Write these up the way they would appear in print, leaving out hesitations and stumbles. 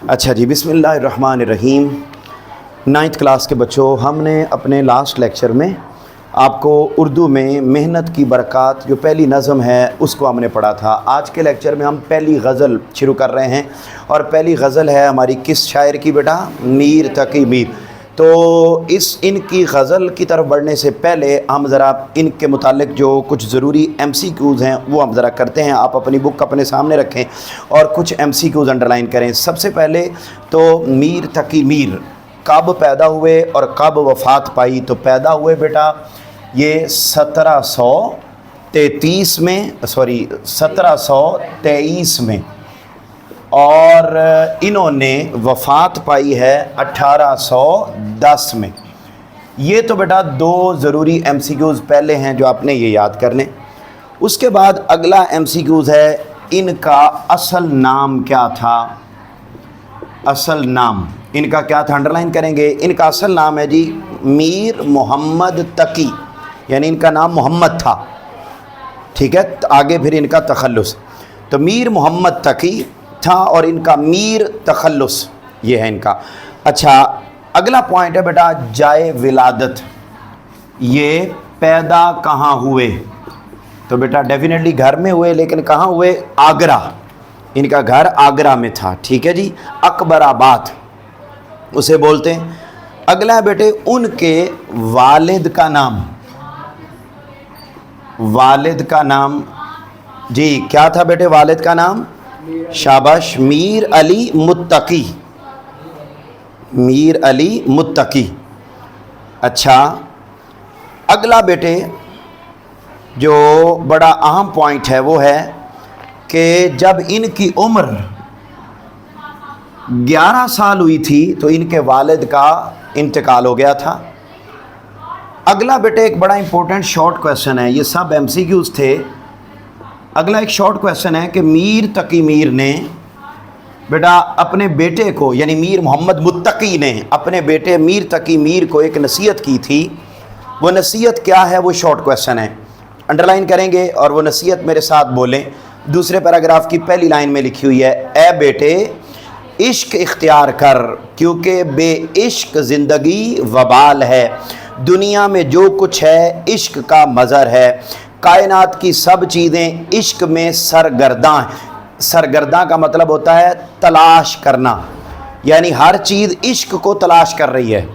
اچھا جی، بسم اللہ الرحمن الرحیم۔ 9th کلاس کے بچوں، ہم نے اپنے لاسٹ لیکچر میں آپ کو اردو میں محنت کی برکات جو پہلی نظم ہے اس کو ہم نے پڑھا تھا۔ آج کے لیکچر میں ہم پہلی غزل شروع کر رہے ہیں، اور پہلی غزل ہے ہماری کس شاعر کی بیٹا؟ میر تقی میر۔ تو ان کی غزل کی طرف بڑھنے سے پہلے ہم ذرا ان کے متعلق جو کچھ ضروری ایم سی کیوز ہیں وہ ہم ذرا کرتے ہیں۔ آپ اپنی بک اپنے سامنے رکھیں اور کچھ ایم سی کیوز انڈرلائن کریں۔ سب سے پہلے تو میر تقی میر کب پیدا ہوئے اور کب وفات پائی؟ تو پیدا ہوئے بیٹا یہ 1723 میں 1723 میں، اور انہوں نے وفات پائی ہے 1810 میں۔ یہ تو بیٹا دو ضروری ایم سی کیوز پہلے ہیں جو آپ نے یہ یاد کر لیں۔ اس کے بعد اگلا ایم سی کیوز ہے ان کا اصل نام کیا تھا؟ اصل نام ان کا کیا تھا؟ انڈرلائن کریں گے۔ ان کا اصل نام ہے جی میر محمد تقی، یعنی ان کا نام محمد تھا، ٹھیک ہے؟ آگے پھر ان کا تخلص، تو میر محمد تقی تھا اور ان کا میر تخلص یہ ہے ان کا۔ اچھا، اگلا پوائنٹ ہے بیٹا جائے ولادت، یہ پیدا کہاں ہوئے؟ تو بیٹا ڈیفینیٹلی گھر میں ہوئے، لیکن کہاں ہوئے؟ آگرہ، ان کا گھر آگرہ میں تھا، ٹھیک ہے جی، اکبر آباد اسے بولتے ہیں۔ اگلا ہے بیٹے ان کے والد کا نام، والد کا نام جی کیا تھا بیٹے؟ والد کا نام شاباش میر علی متقی، میر علی متقی۔ اچھا، اگلا بیٹے جو بڑا اہم پوائنٹ ہے وہ ہے کہ جب ان کی عمر 11 سال ہوئی تھی تو ان کے والد کا انتقال ہو گیا تھا۔ اگلا بیٹے ایک بڑا امپورٹنٹ شارٹ کویسچن ہے، یہ سب ایم سی کیوز تھے۔ اگلا ایک شارٹ کویسچن ہے کہ میر تقی میر نے بیٹا اپنے بیٹے کو، یعنی میر محمد متقی نے اپنے بیٹے میر تقی میر کو ایک نصیحت کی تھی، وہ نصیحت کیا ہے؟ وہ شارٹ کویسچن ہے، انڈرلائن کریں گے اور وہ نصیحت میرے ساتھ بولیں۔ دوسرے پیراگراف کی پہلی لائن میں لکھی ہوئی ہے، اے بیٹے عشق اختیار کر کیونکہ بے عشق زندگی وبال ہے، دنیا میں جو کچھ ہے عشق کا مظہر ہے، کائنات کی سب چیزیں عشق میں سرگرداں ہیں۔ سرگرداں کا مطلب ہوتا ہے تلاش کرنا، یعنی ہر چیز عشق کو تلاش کر رہی ہے۔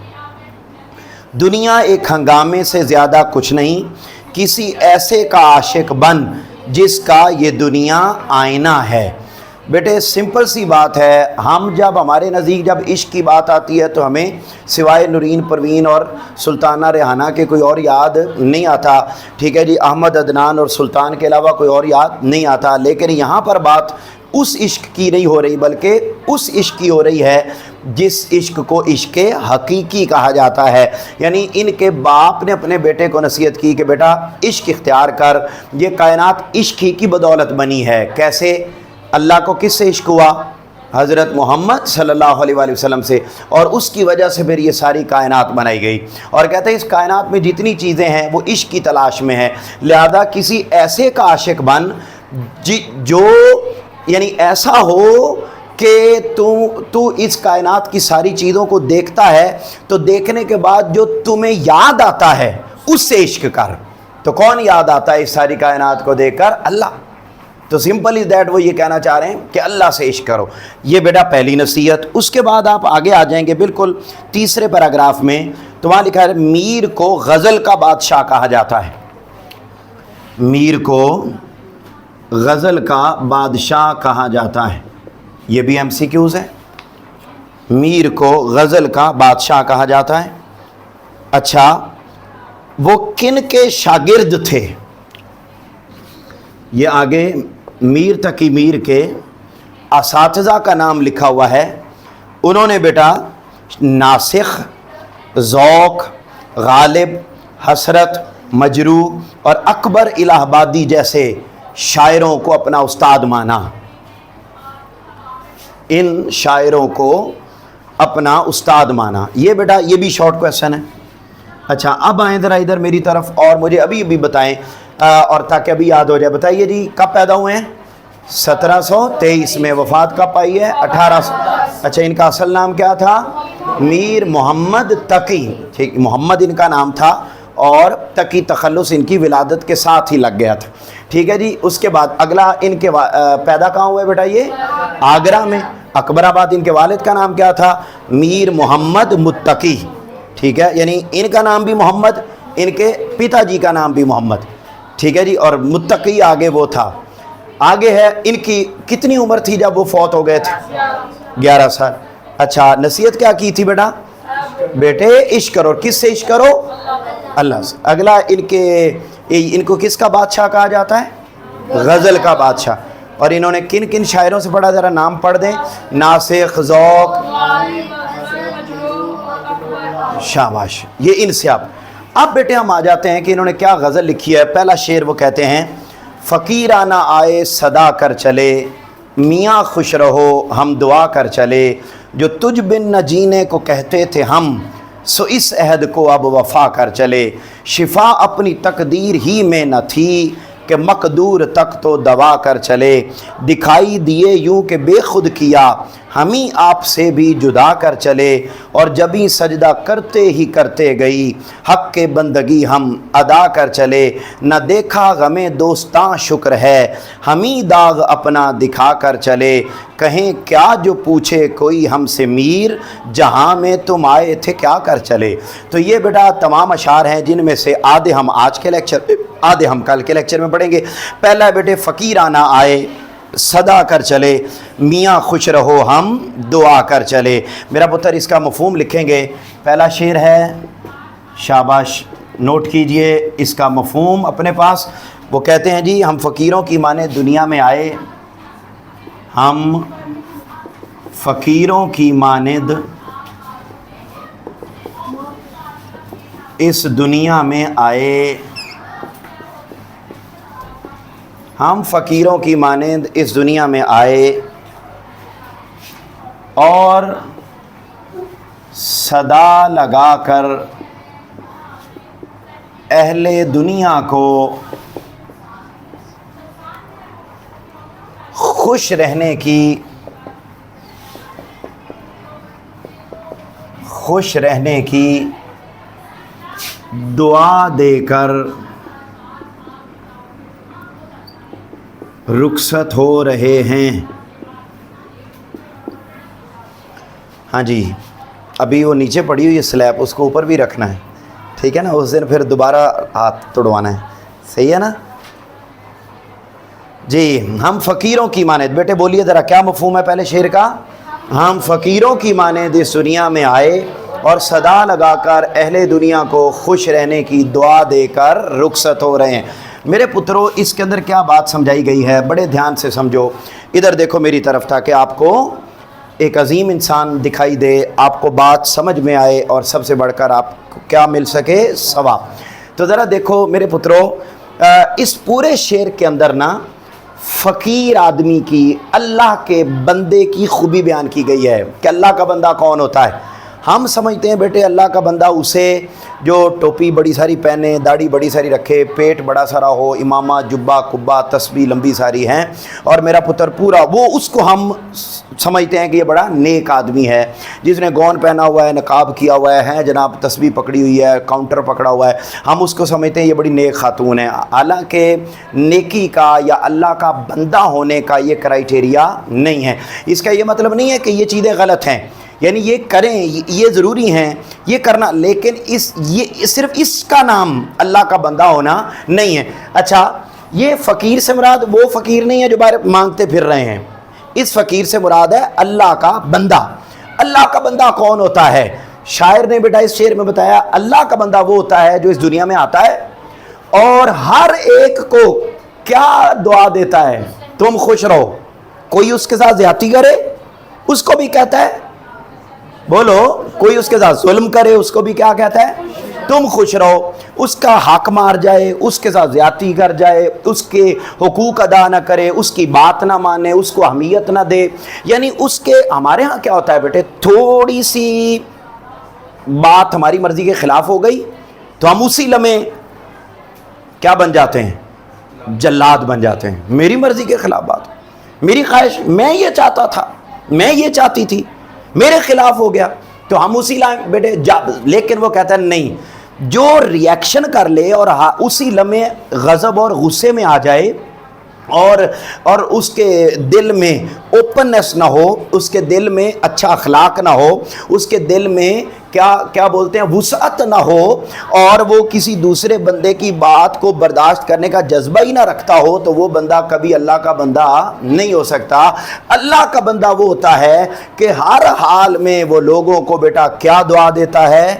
دنیا ایک ہنگامے سے زیادہ کچھ نہیں، کسی ایسے کا عاشق بن جس کا یہ دنیا آئینہ ہے۔ بیٹے سمپل سی بات ہے، ہم جب ہمارے نزدیک جب عشق کی بات آتی ہے تو ہمیں سوائے نورین پروین اور سلطانہ ریحانہ کے کوئی اور یاد نہیں آتا، ٹھیک ہے جی، احمد عدنان اور سلطان کے علاوہ کوئی اور یاد نہیں آتا۔ لیکن یہاں پر بات اس عشق کی نہیں ہو رہی، بلکہ اس عشق کی ہو رہی ہے جس عشق کو عشق حقیقی کہا جاتا ہے۔ یعنی ان کے باپ نے اپنے بیٹے کو نصیحت کی کہ بیٹا عشق اختیار کر، یہ کائنات عشق ہی کی بدولت بنی ہے۔ کیسے؟ اللہ کو کس سے عشق ہوا؟ حضرت محمد صلی اللہ علیہ وآلہ وسلم سے، اور اس کی وجہ سے پھر یہ ساری کائنات بنائی گئی۔ اور کہتے ہیں اس کائنات میں جتنی چیزیں ہیں وہ عشق کی تلاش میں ہیں، لہذا کسی ایسے کا عاشق بن جو یعنی ایسا ہو کہ تو اس کائنات کی ساری چیزوں کو دیکھتا ہے تو دیکھنے کے بعد جو تمہیں یاد آتا ہے اس سے عشق کر۔ تو کون یاد آتا ہے اس ساری کائنات کو دیکھ کر؟ اللہ۔ تو سمپل از دیٹ، وہ یہ کہنا چاہ رہے ہیں کہ اللہ سے عشق کرو۔ یہ بیٹا پہلی نصیحت۔ اس کے بعد آپ آگے آ جائیں گے بالکل تیسرے پیراگراف میں، تو وہاں لکھا ہے میر کو غزل کا بادشاہ کہا جاتا ہے۔ میر کو غزل کا بادشاہ کہا جاتا ہے، یہ بھی ایم سی کیوز ہے۔ میر کو غزل کا بادشاہ کہا جاتا ہے۔ اچھا، وہ کن کے شاگرد تھے؟ یہ آگے میر تقی میر کے اساتذہ کا نام لکھا ہوا ہے۔ انہوں نے بیٹا ناسخ، ذوق، غالب، حسرت، مجروح اور اکبر الہ آبادی جیسے شاعروں کو اپنا استاد مانا۔ ان شاعروں کو اپنا استاد مانا۔ یہ بیٹا یہ بھی شارٹ کویسچن ہے۔ اچھا، اب آئیں ذرا ادھر میری طرف اور مجھے ابھی بتائیں، اور تاکہ ابھی یاد ہو جائے، بتائیے جی کب پیدا ہوئے ہیں؟ 1723 میں۔ وفات کب پائی ہے؟ 1800 اچھا ان کا اصل نام کیا تھا؟ میر محمد تقی، ٹھیک، محمد ان کا نام تھا اور تقی تخلص ان کی ولادت کے ساتھ ہی لگ گیا تھا، ٹھیک ہے جی۔ اس کے بعد اگلا ان کے پیدا کہاں ہوئے بیٹا؟ یہ آگرہ میں، اکبر آباد۔ ان کے والد کا نام کیا تھا؟ میر محمد متقی، ٹھیک ہے، یعنی ان کا نام بھی محمد، ان کے پتا جی کا نام بھی محمد، ٹھیک ہے جی، اور متقی آگے وہ تھا۔ آگے ہے ان کی کتنی عمر تھی جب وہ فوت ہو گئے تھے؟ 11 سال۔ اچھا نصیحت کیا کی تھی بیٹا؟ بیٹے عشق کرو، کس سے عشق کرو؟ اللہ سے۔ اگلا ان کو کس کا بادشاہ کہا جاتا ہے؟ غزل کا بادشاہ۔ اور انہوں نے کن کن شاعروں سے پڑھا؟ ذرا نام پڑھ دیں۔ ناسخ، ذوق، شاباش، یہ ان سے اب بیٹے ہم آ جاتے ہیں کہ انہوں نے کیا غزل لکھی ہے۔ پہلا شعر وہ کہتے ہیں، فقیرانہ آئے صدا کر چلے، میاں خوش رہو ہم دعا کر چلے، جو تجھ بن نہ جینے کو کہتے تھے ہم، سو اس عہد کو اب وفا کر چلے، شفا اپنی تقدیر ہی میں نہ تھی کہ مقدور تک تو دوا کر چلے، دکھائی دیے یوں کہ بے خود کیا ہمیں آپ سے بھی جدا کر چلے، اور جبھی سجدہ کرتے ہی کرتے گئی حق کے بندگی ہم ادا کر چلے، نہ دیکھا غم دوستاں شکر ہے ہمیں داغ اپنا دکھا کر چلے، کہیں کیا جو پوچھے کوئی ہم سے میر جہاں میں تم آئے تھے کیا کر چلے۔ تو یہ بیٹا تمام اشعار ہیں جن میں سے آدھے ہم آج کے لیکچر میں، آدھے ہم کل کے لیکچر میں پڑھیں گے۔ پہلا ہے بیٹے فقیرانہ آئے صدا کر چلے، میاں خوش رہو ہم دعا کر چلے۔ میرا پتر اس کا مفہوم لکھیں گے۔ پہلا شعر ہے، شاباش، نوٹ کیجئے اس کا مفہوم اپنے پاس۔ وہ کہتے ہیں جی ہم فقیروں کی مانے دنیا میں آئے، ہم فقیروں کی مانند اس دنیا میں آئے، ہم فقیروں کی مانند اس دنیا میں آئے اور صدا لگا کر اہل دنیا کو خوش رہنے کی دعا دے کر رخصت ہو رہے ہیں۔ ہاں جی، ابھی وہ نیچے پڑی ہوئی سلیب، اس کو اوپر بھی رکھنا ہے، ٹھیک ہے نا، اس دن پھر دوبارہ ہاتھ توڑوانا ہے، صحیح ہے نا جی۔ ہم فقیروں کی مانند، بیٹے بولیے ذرا کیا مفہوم ہے پہلے شعر کا؟ ہم فقیروں کی مانند اس دنیا میں آئے اور صدا لگا کر اہل دنیا کو خوش رہنے کی دعا دے کر رخصت ہو رہے ہیں۔ میرے پترو اس کے اندر کیا بات سمجھائی گئی ہے، بڑے دھیان سے سمجھو، ادھر دیکھو میری طرف، تاکہ آپ کو ایک عظیم انسان دکھائی دے، آپ کو بات سمجھ میں آئے، اور سب سے بڑھ کر آپ کو کیا مل سکے؟ ثواب۔ تو ذرا دیکھو میرے پترو، اس پورے شعر کے اندر نا فقیر آدمی کی، اللہ کے بندے کی خوبی بیان کی گئی ہے کہ اللہ کا بندہ کون ہوتا ہے۔ ہم سمجھتے ہیں بیٹے اللہ کا بندہ اسے جو ٹوپی بڑی ساری پہنے، داڑھی بڑی ساری رکھے، پیٹ بڑا سارا ہو، امامہ، جبہ، قبہ، تسبیح لمبی ساری ہیں، اور میرا پتر پورا وہ، اس کو ہم سمجھتے ہیں کہ یہ بڑا نیک آدمی ہے، جس نے گون پہنا ہوا ہے، نقاب کیا ہوا ہے جناب، تسبیح پکڑی ہوئی ہے، کاؤنٹر پکڑا ہوا ہے، ہم اس کو سمجھتے ہیں یہ بڑی نیک خاتون ہے۔ حالانکہ نیکی کا یا اللہ کا بندہ ہونے کا یہ کرائیٹیریا نہیں ہے۔ اس کا یہ مطلب نہیں ہے کہ یہ چیزیں غلط ہیں، یعنی یہ کریں، یہ ضروری ہیں یہ کرنا، لیکن یہ صرف اس کا نام اللہ کا بندہ ہونا نہیں ہے۔ اچھا، یہ فقیر سے مراد وہ فقیر نہیں ہے جو باہر مانگتے پھر رہے ہیں، اس فقیر سے مراد ہے اللہ کا بندہ۔ اللہ کا بندہ کون ہوتا ہے؟ شاعر نے بیٹا اس شعر میں بتایا، اللہ کا بندہ وہ ہوتا ہے جو اس دنیا میں آتا ہے اور ہر ایک کو کیا دعا دیتا ہے؟ تم خوش رہو۔ کوئی اس کے ساتھ زیادتی کرے اس کو بھی کہتا ہے، بولو، کوئی اس کے ساتھ ظلم کرے اس کو بھی کیا کہتا ہے؟ تم خوش رہو۔ اس کا حق مار جائے، اس کے ساتھ زیادتی کر جائے، اس کے حقوق ادا نہ کرے، اس کی بات نہ مانے، اس کو اہمیت نہ دے، یعنی اس کے، ہمارے ہاں کیا ہوتا ہے بیٹے، تھوڑی سی بات ہماری مرضی کے خلاف ہو گئی تو ہم اسی لمحے کیا بن جاتے ہیں؟ جلاد بن جاتے ہیں۔ میری مرضی کے خلاف بات، میری خواہش، میں یہ چاہتا تھا، میں یہ چاہتی تھی، میرے خلاف ہو گیا تو ہم اسی لائن بیٹے لیکن وہ کہتا ہے نہیں، جو ریاکشن کر لے اور اسی لمحے غضب اور غصے میں آ جائے اور اس کے دل میں اوپننس نہ ہو، اس کے دل میں اچھا اخلاق نہ ہو، اس کے دل میں کیا بولتے ہیں وسعت نہ ہو، اور وہ کسی دوسرے بندے کی بات کو برداشت کرنے کا جذبہ ہی نہ رکھتا ہو، تو وہ بندہ کبھی اللہ کا بندہ نہیں ہو سکتا۔ اللہ کا بندہ وہ ہوتا ہے کہ ہر حال میں وہ لوگوں کو بیٹا کیا دعا دیتا ہے؟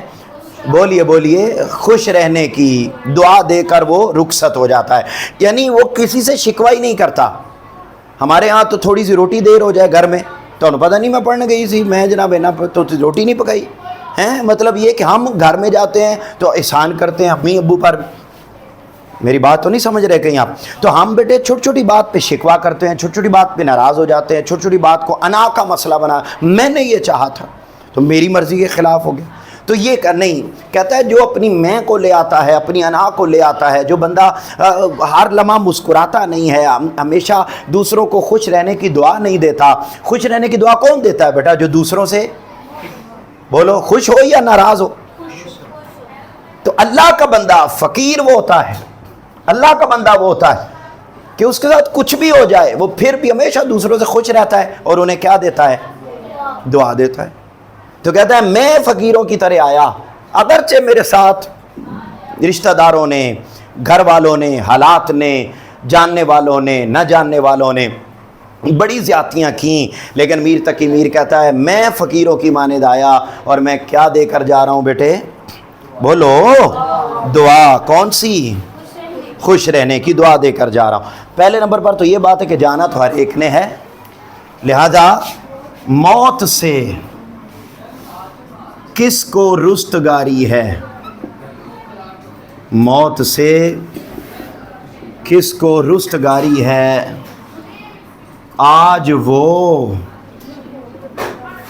بولیے خوش رہنے کی دعا دے کر وہ رخصت ہو جاتا ہے، یعنی وہ کسی سے شکوہ ہی نہیں کرتا۔ ہمارے ہاں تو تھوڑی سی روٹی دیر ہو جائے گھر میں تو انہوں پتہ نہیں میں پڑھنے گئی سی، میں جناب تو روٹی نہیں پکائی ہیں، مطلب یہ کہ ہم گھر میں جاتے ہیں تو احسان کرتے ہیں امی ابو پر۔ میری بات تو نہیں سمجھ رہے کہیں آپ؟ تو ہم بیٹے چھوٹی چھوٹی بات پہ شکوہ کرتے ہیں، چھوٹی چھوٹی بات پہ ناراض ہو جاتے ہیں، چھوٹی چھوٹی بات کو انا کا مسئلہ بنا، میں نے یہ چاہا تھا تو میری مرضی کے خلاف ہو گیا۔ تو یہ نہیں کہتا ہے، جو اپنی میں کو لے آتا ہے، اپنی انا کو لے آتا ہے، جو بندہ ہر لمحہ مسکراتا نہیں ہے، ہمیشہ دوسروں کو خوش رہنے کی دعا نہیں دیتا۔ خوش رہنے کی دعا کون دیتا ہے بیٹا؟ جو دوسروں سے بولو خوش ہو یا ناراض ہو۔ تو اللہ کا بندہ فقیر وہ ہوتا ہے، اللہ کا بندہ وہ ہوتا ہے کہ اس کے ساتھ کچھ بھی ہو جائے وہ پھر بھی ہمیشہ دوسروں سے خوش رہتا ہے اور انہیں کیا دیتا ہے؟ دعا دیتا ہے۔ تو کہتا ہے میں فقیروں کی طرح آیا، اگرچہ میرے ساتھ رشتہ داروں نے، گھر والوں نے، حالات نے، جاننے والوں نے، نہ جاننے والوں نے بڑی زیادتیاں کیں، لیکن میر تقی میر کہتا ہے میں فقیروں کی مانند آیا اور میں کیا دے کر جا رہا ہوں بیٹے؟ بولو دعا، کون سی؟ خوش رہنے کی دعا دے کر جا رہا ہوں۔ پہلے نمبر پر تو یہ بات ہے کہ جانا تو ہر ایک نے ہے، لہذا موت سے کس کو رستگاری ہے؟ موت سے کس کو رستگاری ہے؟ آج وہ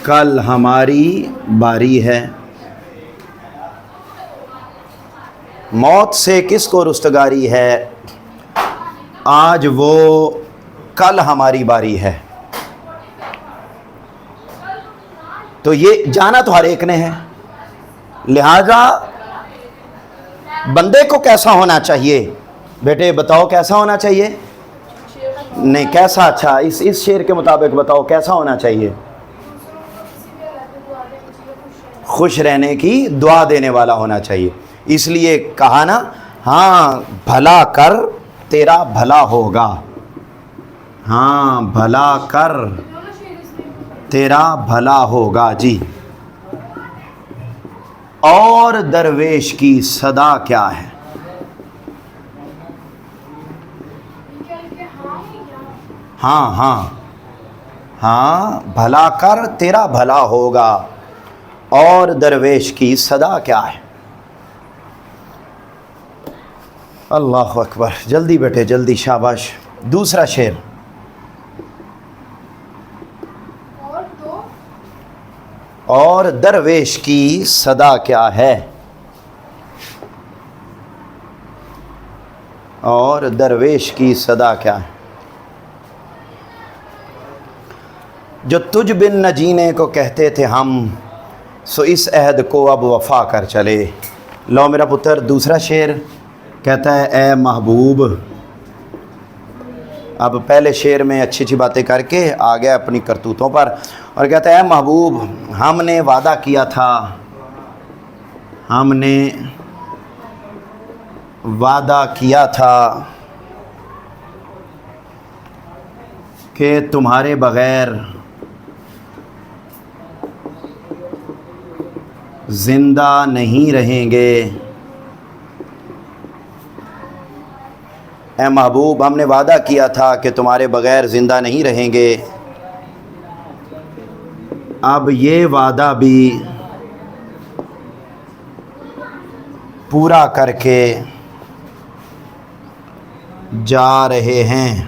کل ہماری باری ہے۔ موت سے کس کو رستگاری ہے؟ آج وہ کل ہماری باری ہے۔ تو یہ جانا تو ہر ایک نے ہے، لہذا بندے کو کیسا ہونا چاہیے؟ بیٹے بتاؤ کیسا ہونا چاہیے؟ نہیں کیسا؟ اچھا اس شعر کے مطابق بتاؤ کیسا ہونا چاہیے؟ خوش رہنے کی دعا دینے والا ہونا چاہیے۔ اس لیے کہا نا، ہاں بھلا کر تیرا بھلا ہوگا، ہاں بھلا کر تیرا بھلا ہوگا جی۔ اور درویش کی صدا کیا ہے؟ ہاں ہاں ہاں بھلا کر تیرا بھلا ہوگا، اور درویش کی صدا کیا ہے؟ اللہ اکبر، جلدی بیٹے جلدی، شاباش۔ دوسرا شعر، اور درویش کی صدا کیا ہے؟ اور درویش کی صدا کیا ہے؟ جو تجھ بن نہ جینے کو کہتے تھے ہم، سو اس عہد کو اب وفا کر چلے۔ لو میرا پتر دوسرا شعر کہتا ہے، اے محبوب، اب پہلے شعر میں اچھی اچھی باتیں کر کے آ گیا اپنی کرتوتوں پر، اور کہتا ہے اے محبوب، ہم نے وعدہ کیا تھا، ہم نے وعدہ کیا تھا کہ تمہارے بغیر زندہ نہیں رہیں گے۔ اے محبوب، ہم نے وعدہ کیا تھا کہ تمہارے بغیر زندہ نہیں رہیں گے، اب یہ وعدہ بھی پورا کر کے جا رہے ہیں،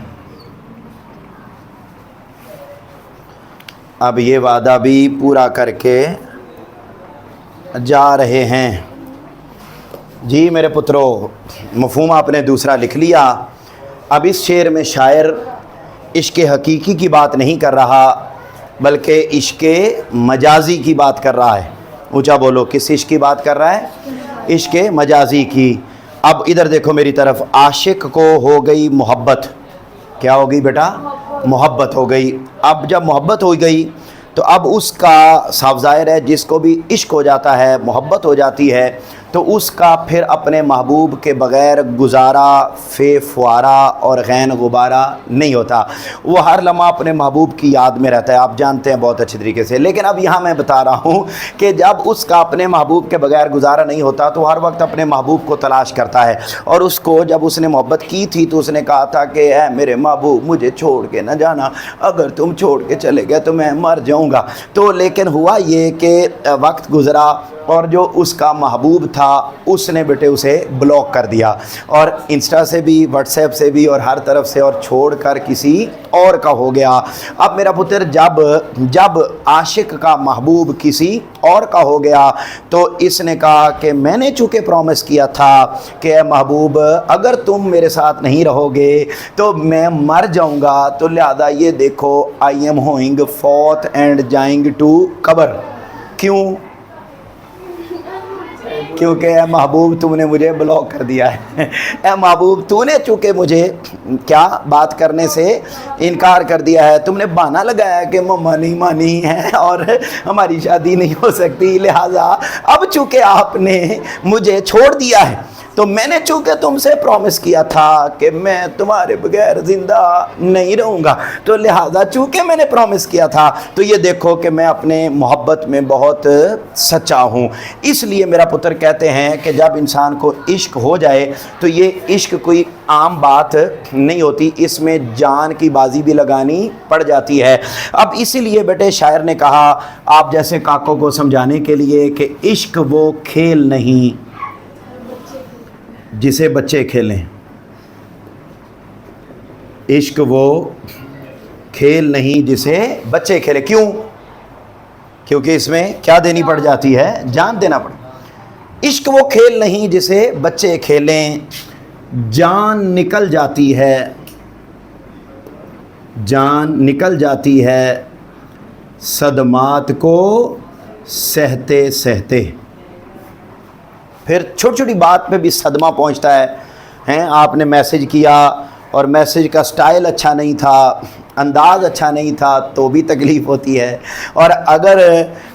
اب یہ وعدہ بھی پورا کر کے جا رہے ہیں۔ جی میرے پترو، مفہوم آپ نے دوسرا لکھ لیا۔ اب اس شعر میں شاعر عشق حقیقی کی بات نہیں کر رہا، بلکہ عشق مجازی کی بات کر رہا ہے. اونچا بولو, کس عشق کی بات کر رہا ہے؟ عشق مجازی کی. اب ادھر دیکھو میری طرف, عاشق کو ہو گئی محبت. کیا ہو گئی بیٹا؟ محبت ہو گئی. اب جب محبت ہو گئی تو اب اس کا صاف ظاہر ہے جس کو بھی عشق ہو جاتا ہے, محبت ہو جاتی ہے, تو اس کا پھر اپنے محبوب کے بغیر گزارا فے فوارہ اور غین غبارہ نہیں ہوتا. وہ ہر لمحہ اپنے محبوب کی یاد میں رہتا ہے, آپ جانتے ہیں بہت اچھی طریقے سے. لیکن اب یہاں میں بتا رہا ہوں کہ جب اس کا اپنے محبوب کے بغیر گزارا نہیں ہوتا تو ہر وقت اپنے محبوب کو تلاش کرتا ہے. اور اس کو جب اس نے محبت کی تھی تو اس نے کہا تھا کہ اے میرے محبوب مجھے چھوڑ کے نہ جانا, اگر تم چھوڑ کے چلے گئے تو میں مر جاؤں گا. تو لیکن ہوا یہ کہ وقت گزرا اور جو اس کا محبوب تھا اس نے بیٹے اسے بلاک کر دیا, اور انسٹا سے بھی, واٹس ایپ سے بھی, اور ہر طرف سے, اور چھوڑ کر کسی اور کا ہو گیا. اب میرا پتر جب عاشق کا محبوب کسی اور کا ہو گیا تو اس نے کہا کہ میں نے چونکہ پرومس کیا تھا کہ اے محبوب اگر تم میرے ساتھ نہیں رہو گے تو میں مر جاؤں گا, تو لہذا یہ دیکھو I am going forth and joining to قبر. کیوں؟ کیونکہ اے محبوب تم نے مجھے بلاک کر دیا ہے. اے محبوب تو نے چونکہ مجھے کیا بات کرنے سے انکار کر دیا ہے, تم نے بہانہ لگایا کہ مما نہیں مانی ہے اور ہماری شادی نہیں ہو سکتی, لہٰذا اب چونکہ آپ نے مجھے چھوڑ دیا ہے تو میں نے چونکہ تم سے پرومس کیا تھا کہ میں تمہارے بغیر زندہ نہیں رہوں گا, تو لہٰذا چونکہ میں نے پرومس کیا تھا تو یہ دیکھو کہ میں اپنے محبت میں بہت سچا ہوں. اس لیے میرا پتر کہتے ہیں کہ جب انسان کو عشق ہو جائے تو یہ عشق کوئی عام بات نہیں ہوتی, اس میں جان کی بازی بھی لگانی پڑ جاتی ہے. اب اسی لیے بیٹے شاعر نے کہا آپ جیسے کاکوں کو سمجھانے کے لیے کہ عشق وہ کھیل نہیں جسے بچے کھیلیں. عشق وہ کھیل نہیں جسے بچے کھیلیں. کیوں؟ کیونکہ اس میں کیا دینی پڑ جاتی ہے؟ جان دینا پڑ. عشق وہ کھیل نہیں جسے بچے کھیلیں, جان نکل جاتی ہے, جان نکل جاتی ہے صدمات کو سہتے سہتے. پھر چھوٹی چھوٹی بات پہ بھی صدمہ پہنچتا ہے. آپ نے میسج کیا اور میسج کا سٹائل اچھا نہیں تھا, انداز اچھا نہیں تھا تو بھی تکلیف ہوتی ہے. اور اگر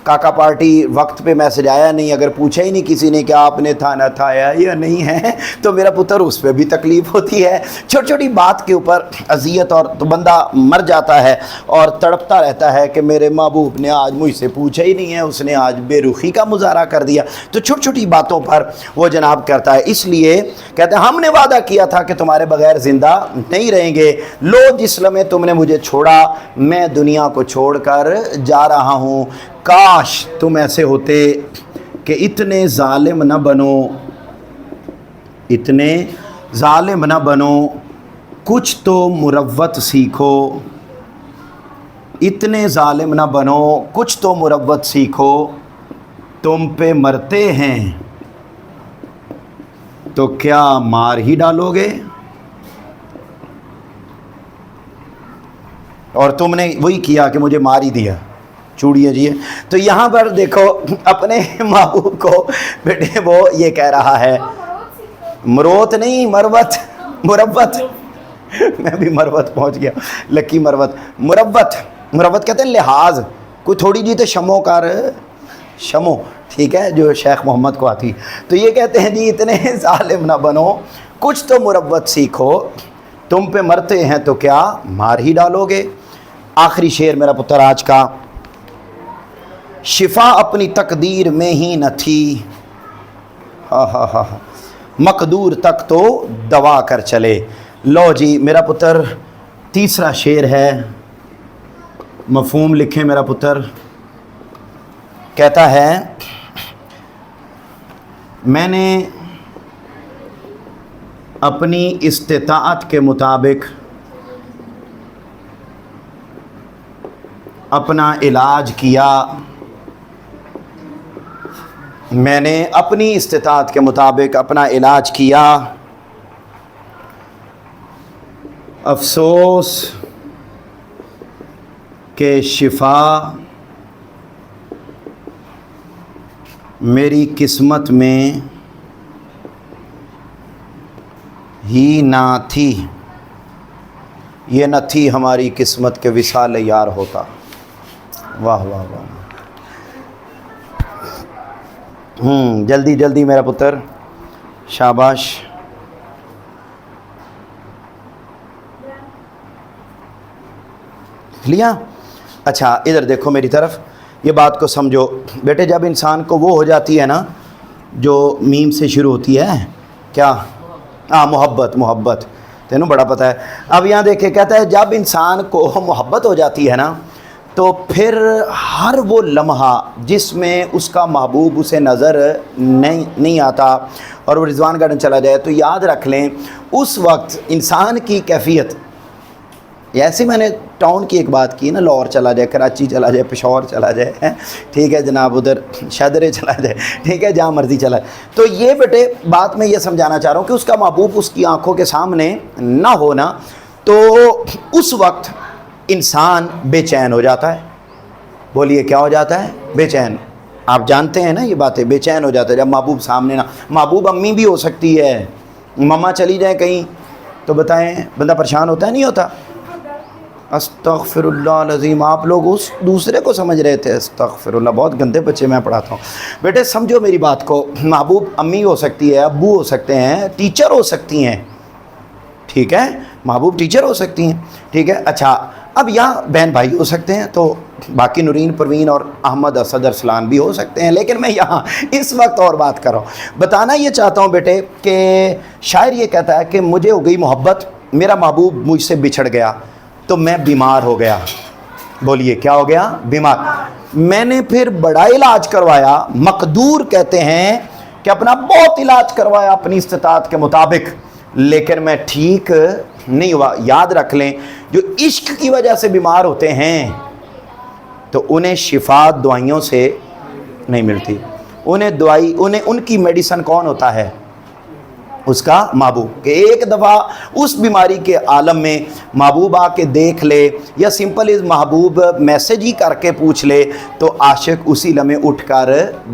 کاکا پارٹی وقت پہ میسج آیا نہیں, اگر پوچھا ہی نہیں کسی نے کہ آپ نے تھانہ تھایا یا نہیں ہے, تو میرا پتر اس پہ بھی تکلیف ہوتی ہے. چھوٹی چھوٹی بات کے اوپر اذیت, اور تو بندہ مر جاتا ہے اور تڑپتا رہتا ہے کہ میرے محبوب نے آج مجھ سے پوچھا ہی نہیں ہے, اس نے آج بے رخی کا مظاہرہ کر دیا. تو چھوٹی چھوٹی باتوں پر وہ جناب کرتا ہے. اس لیے کہتے ہیں ہم نے وعدہ کیا تھا کہ تمہارے بغیر زندہ نہیں رہیں گے, لو جس لمحے تم نے مجھے چھوڑا میں دنیا کو چھوڑ کر جا رہا ہوں. کاش تم ایسے ہوتے کہ اتنے ظالم نہ بنو, اتنے ظالم نہ بنو, کچھ تو مروت سیکھو. اتنے ظالم نہ بنو, کچھ تو مروت سیکھو, تم پہ مرتے ہیں تو کیا مار ہی ڈالو گے. اور تم نے وہی کیا کہ مجھے مار ہی دیا, چوڑیے جی. تو یہاں پر دیکھو اپنے محبوب کو بیٹے وہ یہ کہہ رہا ہے, مروت نہیں مروت, مروت. میں بھی مروت پہنچ گیا, لکی مروت. مروت کہتے ہیں لحاظ, کوئی تھوڑی جی تو شمو کر, شمو ٹھیک ہے جو شیخ محمد کو آتی. تو یہ کہتے ہیں جی اتنے ظالم نہ بنو, کچھ تو مروت سیکھو, تم پہ مرتے ہیں تو کیا مار ہی ڈالو گے. آخری شعر میرا پتر آج کا, شفا اپنی تقدیر میں ہی نہ تھی, مقدور تک تو دوا کر چلے. لو جی میرا پتر تیسرا شعر ہے, مفہوم لکھیں میرا پتر. کہتا ہے میں نے اپنی استطاعت کے مطابق اپنا علاج کیا, میں نے اپنی استطاعت کے مطابق اپنا علاج کیا, افسوس کہ شفا میری قسمت میں ہی نہ تھی، یہ نہ تھی ہماری قسمت کے وصال یار ہوتا۔ واہ واہ واہ۔ جلدی جلدی میرا پتر، شاباش۔ لیا؟ اچھا ادھر دیکھو میری طرف، یہ بات کو سمجھو بیٹے۔ جب انسان کو وہ ہو جاتی ہے نا جو میم سے شروع ہوتی ہے، کیا؟ محبت، محبت تینوں بڑا پتہ ہے۔ اب یہاں دیکھیں کہتا ہے جب انسان کو محبت ہو جاتی ہے نا تو پھر ہر وہ لمحہ جس میں اس کا محبوب اسے نظر نہیں آتا اور وہ رضوان گارڈن چلا جائے، تو یاد رکھ لیں اس وقت انسان کی کیفیت، ایسے میں نے ٹاؤن کی ایک بات کی نا، لاہور چلا جائے، کراچی چلا جائے، پشاور چلا جائے، ٹھیک ہے جناب، ادھر شادرے چلا جائے، ٹھیک ہے، جہاں مرضی چلا جائے، تو یہ بیٹے بات میں یہ سمجھانا چاہ رہا ہوں کہ اس کا محبوب اس کی آنکھوں کے سامنے نہ ہونا، تو اس وقت انسان بے چین ہو جاتا ہے۔ بولیے کیا ہو جاتا ہے؟ بے چین۔ آپ جانتے ہیں نا یہ باتیں، بے چین ہو جاتا ہے جب محبوب سامنے نہ۔ محبوب امی بھی ہو سکتی ہے، مما چلی جائیں کہیں تو بتائیں بندہ پریشان ہوتا ہے نہیں ہوتا؟ استغفر اللہ العظیم، آپ لوگ اس دوسرے کو سمجھ رہے تھے، استغفر اللہ، بہت گندے بچے میں پڑھاتا ہوں۔ بیٹے سمجھو میری بات کو، محبوب امی ہو سکتی ہے، ابو ہو سکتے ہیں، ٹیچر ہو سکتی ہیں، ٹھیک ہے، محبوب ٹیچر ہو سکتی ہیں، ٹھیک ہے۔ اچھا اب یہاں بہن بھائی ہو سکتے ہیں، تو باقی نورین، پروین اور احمد، اسد، ارسلان بھی ہو سکتے ہیں، لیکن میں یہاں اس وقت اور بات کر رہا ہوں۔ بتانا یہ چاہتا ہوں بیٹے کہ شاعر یہ کہتا ہے کہ مجھے ہو گئی محبت، میرا محبوب مجھ سے بچھڑ گیا تو میں بیمار ہو گیا۔ بولیے کیا ہو گیا؟ بیمار۔ میں نے پھر بڑا علاج کروایا، مقدور کہتے ہیں کہ اپنا بہت علاج کروایا اپنی استطاعت کے مطابق، لیکن میں ٹھیک نہیں ہوا۔ یاد رکھ لیں جو عشق کی وجہ سے بیمار ہوتے ہیں تو انہیں شفا دوائیوں سے نہیں ملتی، انہیں ان کی میڈیسن کون ہوتا ہے؟ اس کا محبوب۔ کہ ایک دفعہ اس بیماری کے عالم میں محبوب آ کے دیکھ لے یا سمپل از محبوب میسج ہی کر کے پوچھ لے تو عاشق اسی لمحے اٹھ کر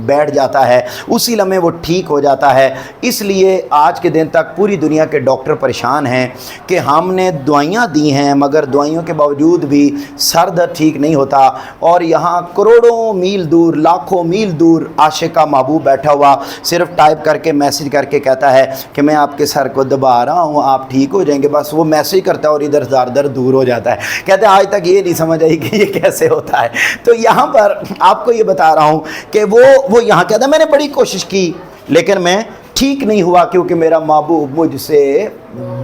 بیٹھ جاتا ہے، اسی لمحے وہ ٹھیک ہو جاتا ہے۔ اس لیے آج کے دن تک پوری دنیا کے ڈاکٹر پریشان ہیں کہ ہم نے دوائیاں دی ہیں مگر دوائیوں کے باوجود بھی سر درد ٹھیک نہیں ہوتا، اور یہاں کروڑوں میل دور، لاکھوں میل دور عاشق کا محبوب بیٹھا ہوا صرف ٹائپ کر کے میسج کر کے کہتا ہے کہ میں آپ کے سر کو دبا رہا ہوں، آپ ٹھیک ہو جائیں گے، بس وہ میسج کرتا ہے اور ادھر درد دور ہو جاتا ہے۔ کہتے ہیں آج تک یہ نہیں سمجھ آئی کہ یہ کیسے ہوتا ہے۔ تو یہاں پر آپ کو یہ بتا رہا ہوں کہ وہ یہاں کہتا ہے میں نے بڑی کوشش کی لیکن میں ٹھیک نہیں ہوا کیونکہ میرا محبوب مجھ سے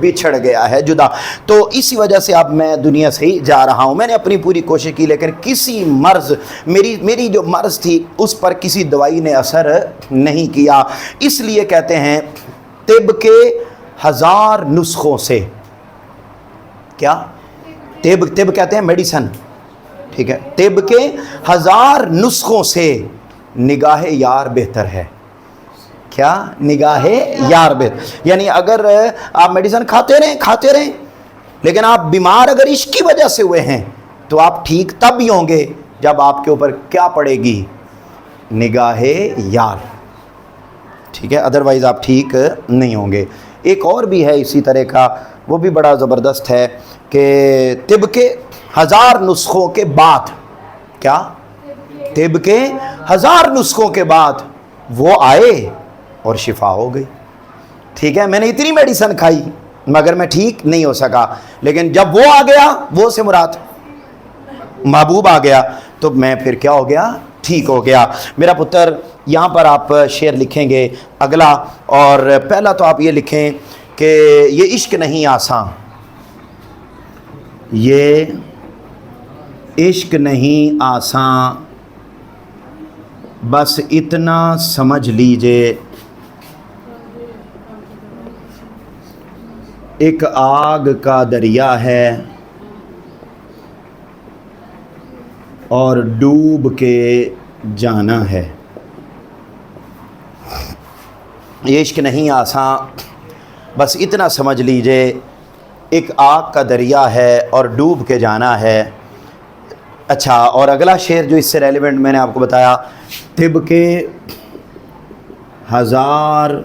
بچھڑ گیا ہے، جدا۔ تو اسی وجہ سے اب میں دنیا سے ہی جا رہا ہوں۔ میں نے اپنی پوری کوشش کی لیکن کسی مرض، میری جو مرض تھی اس پر کسی دوائی نے اثر نہیں کیا۔ اس لیے کہتے ہیں طب کے 1000 نسخوں سے، کیا؟ طب کہتے ہیں میڈیسن، ٹھیک ہے، طب کے 1000 نسخوں سے نگاہ یار بہتر ہے۔ کیا؟ نگاہ یار بہتر، یعنی اگر آپ میڈیسن کھاتے رہیں لیکن آپ بیمار اگر عشق کی وجہ سے ہوئے ہیں تو آپ ٹھیک تب ہی ہوں گے جب آپ کے اوپر کیا پڑے گی؟ نگاہ یار، ٹھیک ہے، ادروائز آپ ٹھیک نہیں ہوں گے۔ ایک اور بھی ہے اسی طرح کا، وہ بھی بڑا زبردست ہے کہ طب کے 1000 نسخوں کے بعد، کیا؟ طب کے 1000 نسخوں کے بعد وہ آئے اور شفا ہو گئی۔ ٹھیک ہے، میں نے اتنی میڈیسن کھائی مگر میں ٹھیک نہیں ہو سکا، لیکن جب وہ آ گیا، وہ سے مراد محبوب آ گیا تو میں پھر کیا ہو گیا؟ ٹھیک ہو گیا۔ میرا پتر یہاں پر آپ شعر لکھیں گے اگلا، اور پہلا تو آپ یہ لکھیں کہ یہ عشق نہیں آساں، یہ عشق نہیں آساں، بس اتنا سمجھ لیجئے ایک آگ کا دریا ہے اور ڈوب کے جانا ہے۔ یہ عشق نہیں آساں، بس اتنا سمجھ لیجئے ایک آگ کا دریا ہے اور ڈوب کے جانا ہے۔ اچھا، اور اگلا شعر جو اس سے ریلیونٹ میں نے آپ کو بتایا، طب کے 1000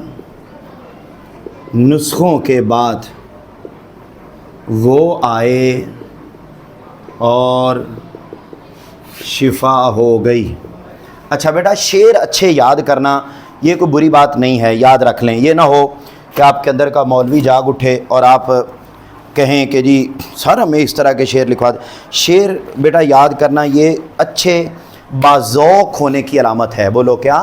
نسخوں کے بعد وہ آئے اور شفا ہو گئی۔ اچھا بیٹا، شعر اچھے یاد کرنا یہ کوئی بری بات نہیں ہے، یاد رکھ لیں، یہ نہ ہو کہ آپ کے اندر کا مولوی جاگ اٹھے اور آپ کہیں کہ جی سر ہمیں اس طرح کے شعر لکھوا دیں۔ شعر بیٹا یاد کرنا یہ اچھے باذوق ہونے کی علامت ہے، بولو کیا؟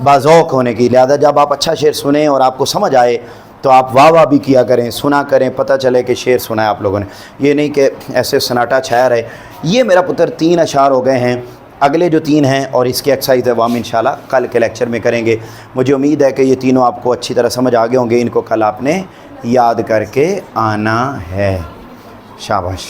باذوق ہونے کی۔ لہذا جب آپ اچھا شعر سنیں اور آپ کو سمجھ آئے تو آپ واہ واہ بھی کیا کریں، سنا کریں، پتہ چلے کہ شعر سنا ہے آپ لوگوں نے، یہ نہیں کہ ایسے سناٹا چھایا رہے۔ یہ میرا پتر 3 اشعار ہو گئے ہیں، اگلے جو 3 ہیں اور اس کی ایکسرسائز ہے وہ ہم انشاءاللہ کل کے لیکچر میں کریں گے۔ مجھے امید ہے کہ یہ تینوں آپ کو اچھی طرح سمجھ آ گئے ہوں گے، ان کو کل آپ نے یاد کر کے آنا ہے۔ شاباش۔